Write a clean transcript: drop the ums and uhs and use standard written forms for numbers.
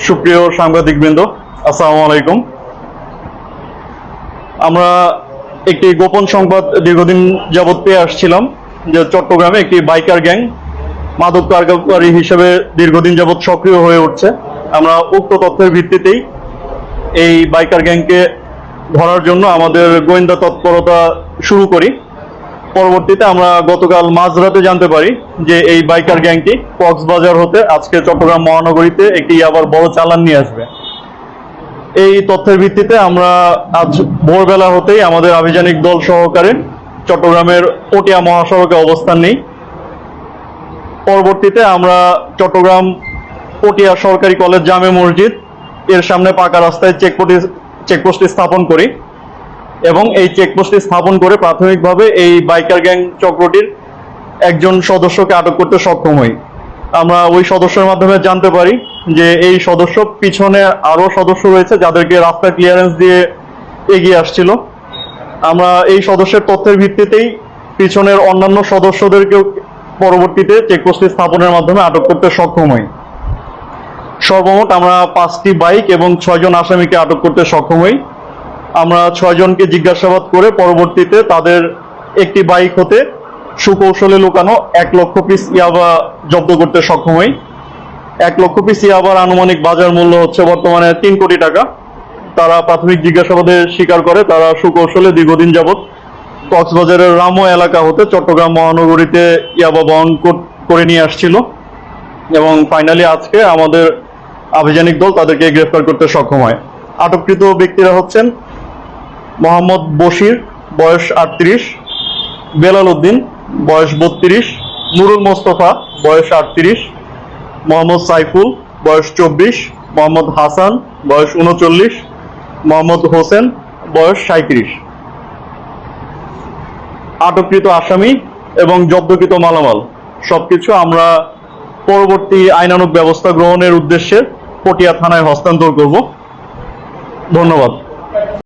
সুপ্রিয় সাংবাদিকবৃন্দ, আসসালামু আলাইকুম। আমরা একটি গোপন সংবাদ দীর্ঘদিন যাবৎ পেয়ে আসছিলাম যে চট্টগ্রামে একটি বাইকার গ্যাং মাদক কারবারি হিসেবে দীর্ঘদিন যাবৎ সক্রিয় হয়ে উঠছে। আমরা উক্ত তথ্যের ভিত্তিতেই এই বাইকার গ্যাংকে ধরার জন্য আমাদের গোয়েন্দা তৎপরতা শুরু করি। পরবর্তীতে আমরা গতকাল মাঝরাতে জানতে পারি যে এই বাইকার গ্যাংটি কক্সবাজার হতে আজকে চট্টগ্রাম মহানগরীতে একটি আবার বড় চালান নিয়ে আসবে। এই তথ্যের ভিত্তিতে আমরা আজ ভোরবেলা হতেই আমাদের আভিযানিক দল সহকারে চট্টগ্রামের পটিয়া মহাসড়কে অবস্থান নেই। পরবর্তীতে আমরা চট্টগ্রাম পটিয়া সরকারি কলেজ জামে মসজিদ এর সামনে পাকা রাস্তায় চেকপোস্টটি স্থাপন করি এবং এই চেকপোস্টটি স্থাপন করে প্রাথমিকভাবে এই বাইকার গ্যাং চক্রটির একজন সদস্যকে আটক করতে সক্ষম হই। আমরা ওই সদস্যের মাধ্যমে জানতে পারি যে এই সদস্য পিছনে আরো সদস্য রয়েছে যাদেরকে রাস্তা ক্লিয়ারেন্স দিয়ে এগিয়ে আসছিল। আমরা এই সদস্যের তথ্যের ভিত্তিতেই পিছনের অন্যান্য সদস্যদেরকেও পরবর্তীতে চেকপোস্টটি স্থাপনের মাধ্যমে আটক করতে সক্ষম হই। সর্বমোট আমরা 5টি বাইক এবং 6 জন আসামিকে আটক করতে সক্ষম হই। আমরা 6 জনকে জিজ্ঞাসাবাদ করে পরবর্তীতে তাদের একটি বাইক হতে সুকৌশলে লুকানো 1 লক্ষ পিস ইয়াবা জব্দ করতে সক্ষম হই। 1 লক্ষ পিস ইয়াবার আনুমানিক বাজার মূল্য হচ্ছে বর্তমানে 3 কোটি টাকা। তারা প্রাথমিক জিজ্ঞাসাবাদে স্বীকার করে তারা সুকৌশলে দীর্ঘদিন যাবৎ কক্সবাজারের রামো এলাকা হতে চট্টগ্রাম মহানগরীতে ইয়াবা বহন করে নিয়ে আসছিল এবং ফাইনালি আজকে আমাদের আভিযানিক দল তাদেরকে গ্রেফতার করতে সক্ষম হয়। আটককৃত ব্যক্তিরা হচ্ছেন মোহাম্মদ বশির, বয়স 38, বেলাল উদ্দিন, বয়স 32, নুরুল মোস্তফা, বয়স 38, মোহাম্মদ সাইফুল, বয়স 24, মোহাম্মদ হাসান, বয়স 39, মোহাম্মদ হোসেন, বয়স 37। আটককৃত আসামি এবং জব্দকৃত মালামাল সবকিছু আমরা পরবর্তী আইনানুগ ব্যবস্থা গ্রহণের উদ্দেশ্যে পটিয়া থানায় হস্তান্তর করব। ধন্যবাদ।